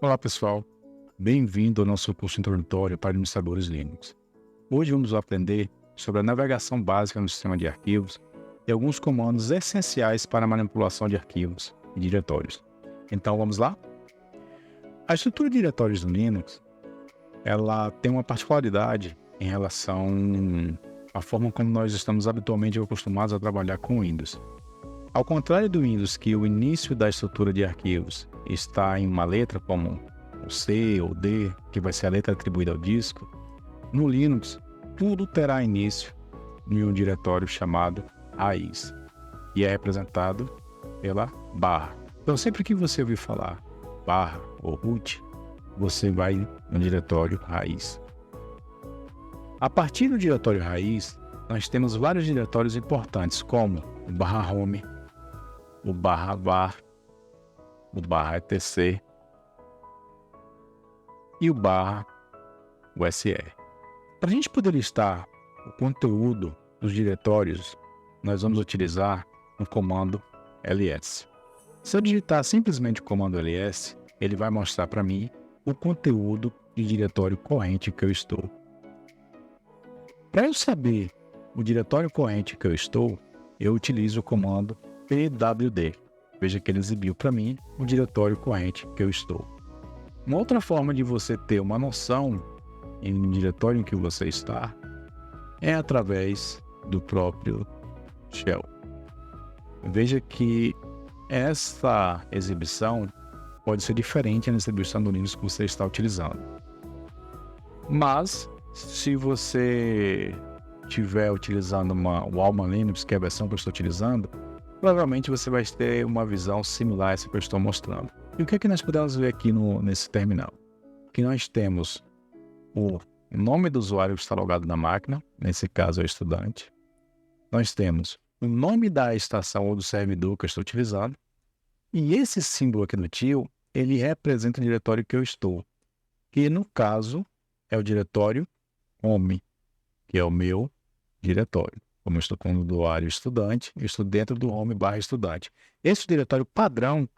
Olá pessoal, bem-vindo ao nosso curso introdutório para administradores Linux. Hoje vamos aprender sobre a navegação básica no sistema de arquivos e alguns comandos essenciais para a manipulação de arquivos e diretórios. Então vamos lá? A estrutura de diretórios do Linux, ela tem uma particularidade em relação à forma como nós estamos habitualmente acostumados a trabalhar com o Windows. Ao contrário do Windows, que o início da estrutura de arquivos está em uma letra como o C ou D, que vai ser a letra atribuída ao disco, no Linux, tudo terá início em um diretório chamado raiz, e é representado pela barra. Então, sempre que você ouvir falar barra ou root, você vai no diretório raiz. A partir do diretório raiz, nós temos vários diretórios importantes, como o barra home, o barra var, o barra etc e o barra usr. Para a gente poder listar o conteúdo dos diretórios, nós vamos utilizar o comando ls. Se eu digitar simplesmente o comando ls, ele vai mostrar para mim o conteúdo de diretório corrente que eu estou. Para eu saber o diretório corrente que eu estou, eu utilizo o comando pwd. Veja que ele exibiu para mim o diretório corrente que eu estou. Uma outra forma de você ter uma noção no diretório em que você está é através do próprio shell. Veja que essa exibição pode ser diferente da exibição do Linux que você está utilizando. Mas, se você estiver utilizando o Alma Linux, que é a versão que eu estou utilizando, provavelmente você vai ter uma visão similar a essa que eu estou mostrando. E o que é que nós podemos ver aqui nesse terminal? Que nós temos o nome do usuário que está logado na máquina, nesse caso é o estudante. Nós temos o nome da estação ou do servidor que eu estou utilizando. E esse símbolo aqui do tio, ele representa o diretório que eu estou. Que no caso é o diretório home, que é o meu diretório. Como eu estou com o usuário estudante, eu estou dentro do home barra estudante. Esse é o diretório padrão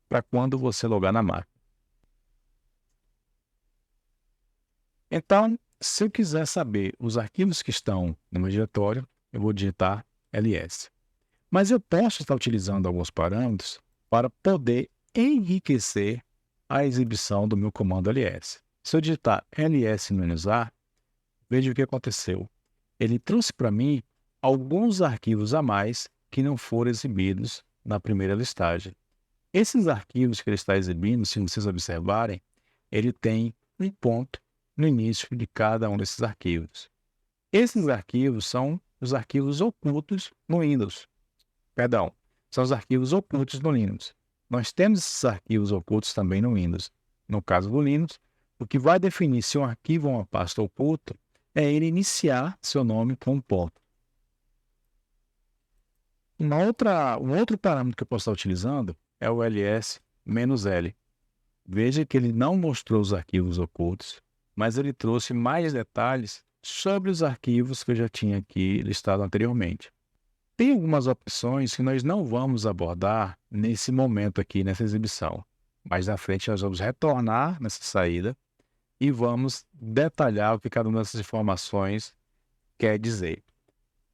para quando você logar na máquina. Então, se eu quiser saber os arquivos que estão no meu diretório, eu vou digitar ls. Mas eu posso estar utilizando alguns parâmetros para poder enriquecer a exibição do meu comando ls. Se eu digitar ls-a, veja o que aconteceu. Ele trouxe para mim alguns arquivos a mais que não foram exibidos na primeira listagem. Esses arquivos que ele está exibindo, se vocês observarem, ele tem um ponto no início de cada um desses arquivos. Esses arquivos são os arquivos ocultos no Windows. Perdão, são os arquivos ocultos no Linux. Nós temos esses arquivos ocultos também no Windows. No caso do Linux, o que vai definir se um arquivo ou uma pasta oculta é ele iniciar seu nome com um ponto. Um outro parâmetro que eu posso estar utilizando é o ls-l. Veja que ele não mostrou os arquivos ocultos, mas ele trouxe mais detalhes sobre os arquivos que eu já tinha aqui listado anteriormente. Tem algumas opções que nós não vamos abordar nesse momento aqui, nessa exibição. Mais na frente nós vamos retornar nessa saída e vamos detalhar o que cada uma dessas informações quer dizer.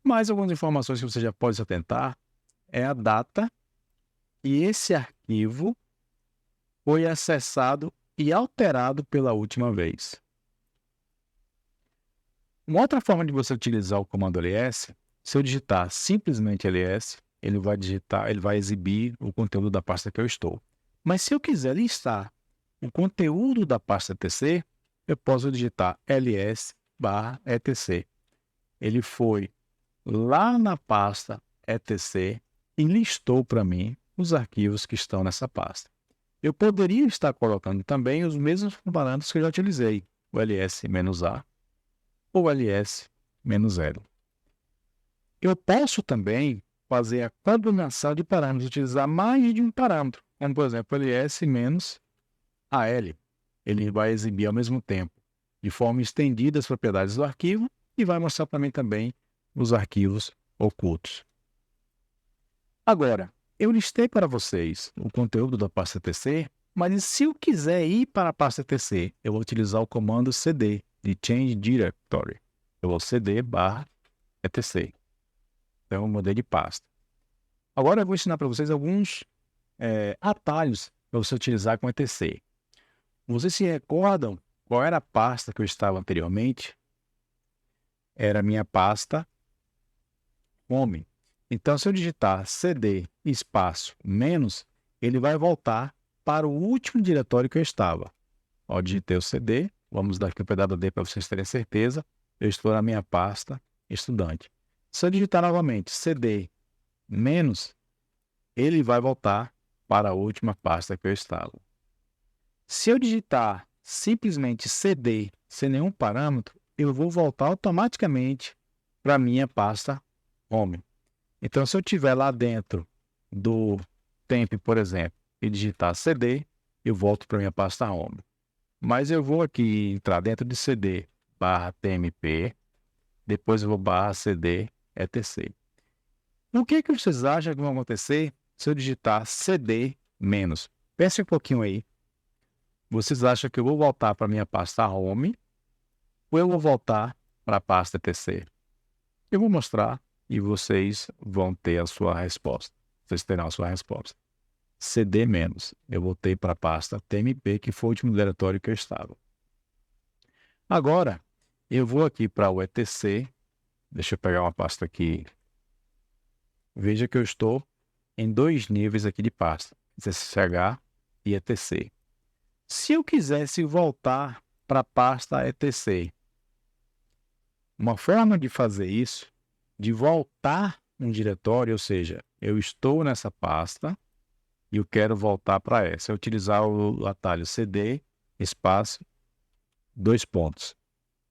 Mais algumas informações que você já pode se atentar é a data e esse arquivo foi acessado e alterado pela última vez. Uma outra forma de você utilizar o comando ls, se eu digitar simplesmente ls, ele vai exibir o conteúdo da pasta que eu estou. Mas se eu quiser listar o conteúdo da pasta etc, eu posso digitar ls/etc. Ele foi lá na pasta etc e listou para mim os arquivos que estão nessa pasta. Eu poderia estar colocando também os mesmos parâmetros que eu já utilizei, o ls-a ou ls-0. Eu posso também fazer a combinação de parâmetros, utilizar mais de um parâmetro, como por exemplo ls-al. Ele vai exibir ao mesmo tempo, de forma estendida, as propriedades do arquivo e vai mostrar para mim também os arquivos ocultos. Agora, eu listei para vocês o conteúdo da pasta etc, Mas e se eu quiser ir para a pasta etc, eu vou utilizar o comando cd, de Change Directory. Eu vou cd barra etc. Então, eu mudei de pasta. Agora eu vou ensinar para vocês alguns atalhos para você utilizar com etc. Vocês se recordam qual era a pasta que eu estava anteriormente? Era a minha pasta home. Então, se eu digitar cd espaço menos, ele vai voltar para o último diretório que eu estava. Ó, digitei o cd, vamos dar aqui o pedaço D para vocês terem certeza. Eu estou na minha pasta estudante. Se eu digitar novamente cd menos, ele vai voltar para a última pasta que eu estava. Se eu digitar simplesmente cd sem nenhum parâmetro, eu vou voltar automaticamente para a minha pasta home. Então, se eu estiver lá dentro do temp, por exemplo, e digitar cd, eu volto para a minha pasta home. Mas eu vou aqui entrar dentro de cd barra tmp, depois eu vou barra cd etc. O que vocês acham que vai acontecer se eu digitar cd menos? Pense um pouquinho aí. Vocês acham que eu vou voltar para a minha pasta home ou eu vou voltar para a pasta etc? Eu vou mostrar e vocês vão ter a sua resposta. Vocês terão a sua resposta. cd menos. Eu voltei para a pasta tmp, que foi o último diretório que eu estava. Agora, eu vou aqui para o etc. Deixa eu pegar uma pasta aqui. Veja que eu estou em 2 níveis aqui de pasta. SSH e etc. Se eu quisesse voltar para a pasta etc, uma forma de fazer isso, de voltar um diretório, ou seja, eu estou nessa pasta e eu quero voltar para essa, é utilizar o atalho cd, espaço, 2 pontos.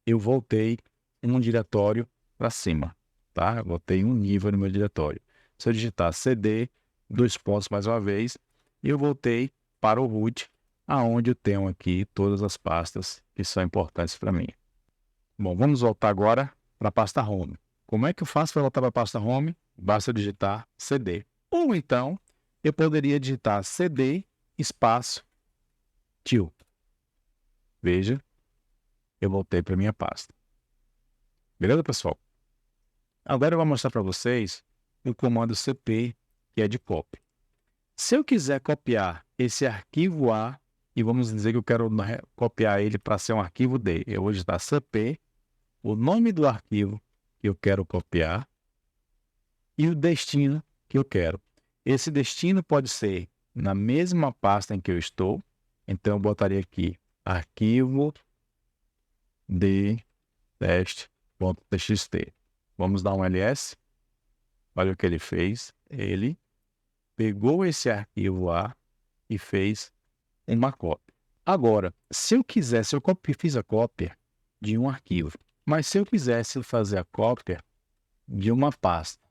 Eu voltei um diretório para cima, tá? Eu voltei um nível no meu diretório. Se eu digitar cd, 2 pontos mais uma vez, eu voltei para o root, aonde eu tenho aqui todas as pastas que são importantes para mim. Bom, vamos voltar agora para a pasta home. Como é que eu faço para voltar para a pasta home? Basta digitar cd. Ou então, eu poderia digitar cd espaço til. Veja, eu voltei para a minha pasta. Beleza, pessoal? Agora eu vou mostrar para vocês o comando cp, que é de copy. Se eu quiser copiar esse arquivo A, e vamos dizer que eu quero copiar ele para ser um arquivo D, eu vou digitar cp, o nome do arquivo que eu quero copiar e o destino que eu quero. Esse destino pode ser na mesma pasta em que eu estou, então eu botaria aqui arquivo de teste.txt. Vamos dar um ls. Olha o que ele fez. Ele pegou esse arquivo A e fez uma cópia. Agora, se eu fiz a cópia de um arquivo, mas se eu quisesse fazer a cópia de uma pasta,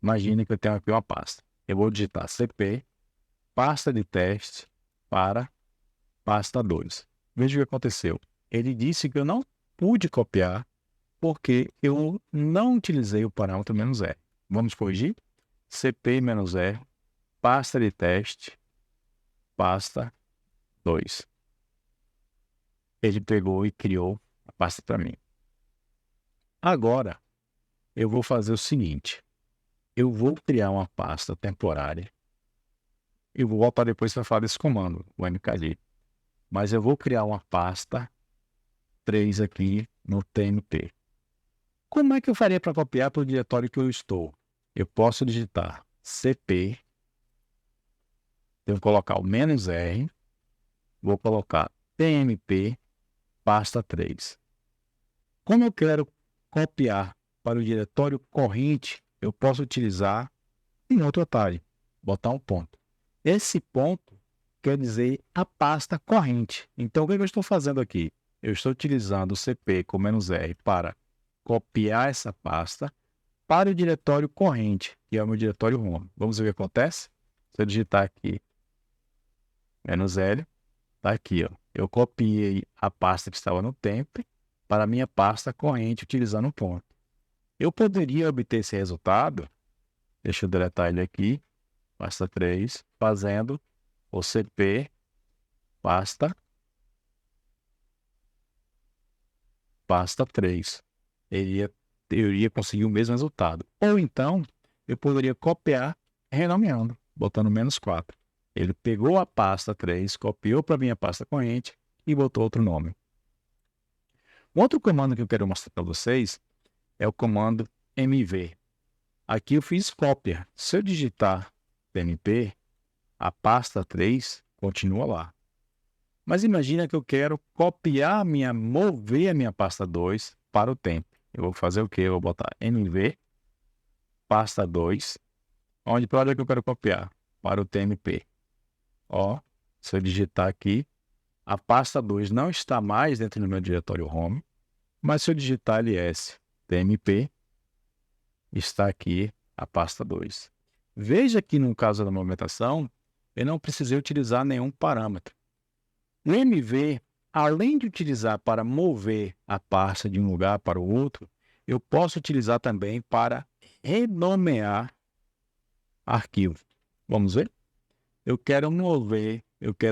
imagine que eu tenho aqui uma pasta. Eu vou digitar cp, pasta de teste para pasta 2. Veja o que aconteceu. Ele disse que eu não pude copiar porque eu não utilizei o parâmetro "-r". Vamos corrigir? cp-r, pasta de teste, pasta 2. Ele pegou e criou a pasta para mim. Agora, eu vou fazer o seguinte. Eu vou criar uma pasta temporária. Eu vou voltar depois para falar desse comando, o mkdir. Mas eu vou criar uma pasta 3 aqui no tmp. Como é que eu faria para copiar para o diretório que eu estou? Eu posso digitar cp, eu vou colocar o "-r, vou colocar tmp, pasta 3. Como eu quero copiar para o diretório corrente, eu posso utilizar em outro atalho, botar um ponto. Esse ponto quer dizer a pasta corrente. Então, o que eu estou fazendo aqui? Eu estou utilizando o cp com "-r para copiar essa pasta para o diretório corrente, que é o meu diretório home. Vamos ver o que acontece? Se eu digitar aqui "-l", está aqui, ó. Eu copiei a pasta que estava no temp para a minha pasta corrente utilizando um ponto. Eu poderia obter esse resultado, deixa eu deletar ele aqui, pasta 3, fazendo o CP, pasta 3. Eu iria conseguir o mesmo resultado. Ou então, eu poderia copiar renomeando, botando -4. Ele pegou a pasta 3, copiou para a minha pasta corrente e botou outro nome. Um outro comando que eu quero mostrar para vocês é o comando mv. Aqui eu fiz cópia. Se eu digitar tmp, a pasta 3 continua lá. Mas imagina que eu quero mover a minha pasta 2 para o tempo. Eu vou fazer o quê? Eu vou botar mv, pasta 2, para onde que eu quero copiar? Para o tmp. Ó, se eu digitar aqui, a pasta 2 não está mais dentro do meu diretório home, mas se eu digitar ls tmp, está aqui a pasta 2. Veja que no caso da movimentação, eu não precisei utilizar nenhum parâmetro. O mv, além de utilizar para mover a pasta de um lugar para o outro, eu posso utilizar também para renomear arquivo. Vamos ver? Eu quero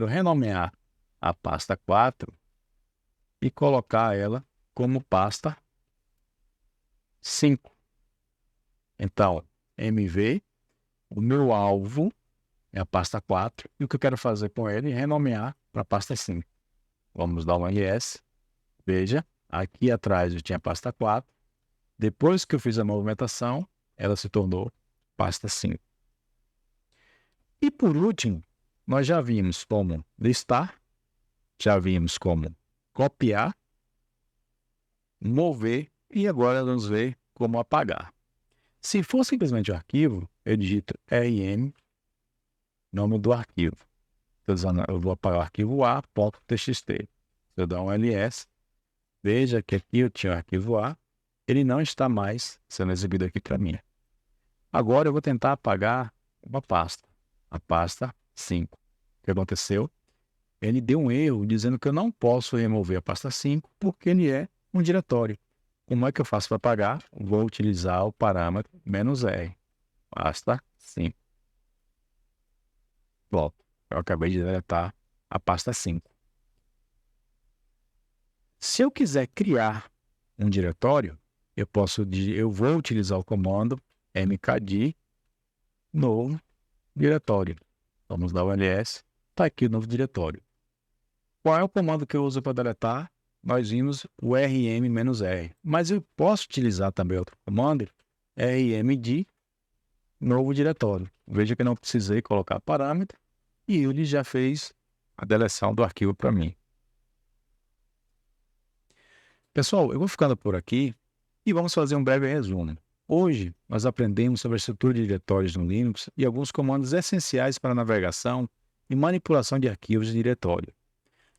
renomear a pasta 4 e colocar ela como pasta 5. Então, mv, o meu alvo é a pasta 4 e o que eu quero fazer com ele é renomear para a pasta 5. Vamos dar um ls. Veja, aqui atrás eu tinha a pasta 4. Depois que eu fiz a movimentação, ela se tornou pasta 5. E por último, nós já vimos como listar, já vimos como copiar, mover e agora vamos ver como apagar. Se for simplesmente o arquivo, eu digito rm, nome do arquivo. Eu vou apagar o arquivo a.txt. Se eu dar um ls, veja que aqui eu tinha o arquivo A, ele não está mais sendo exibido aqui para mim. Agora eu vou tentar apagar uma pasta, a pasta 5. O que aconteceu? Ele deu um erro dizendo que eu não posso remover a pasta 5 porque ele é um diretório. Como é que eu faço para apagar? Vou utilizar o parâmetro "-r", pasta 5. Volto. Eu acabei de deletar a pasta 5. Se eu quiser criar um diretório, eu vou utilizar o comando mkdir novo diretório. Vamos dar o ls, está aqui o novo diretório. Qual é o comando que eu uso para deletar? Nós vimos o rm-r, mas eu posso utilizar também outro comando, rmdir novo diretório. Veja que eu não precisei colocar parâmetro e ele já fez a deleção do arquivo para mim. Pessoal, eu vou ficando por aqui e vamos fazer um breve resumo. Hoje, nós aprendemos sobre a estrutura de diretórios no Linux e alguns comandos essenciais para navegação e manipulação de arquivos de diretório.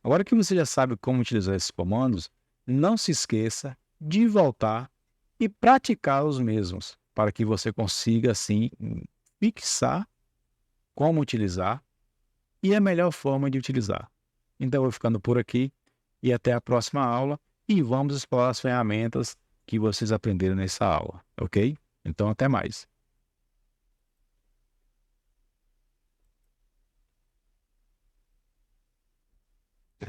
Agora que você já sabe como utilizar esses comandos, não se esqueça de voltar e praticar os mesmos, para que você consiga, assim, fixar como utilizar e a melhor forma de utilizar. Então, eu vou ficando por aqui e até a próxima aula e vamos explorar as ferramentas que vocês aprenderam nessa aula, ok? Então, até mais.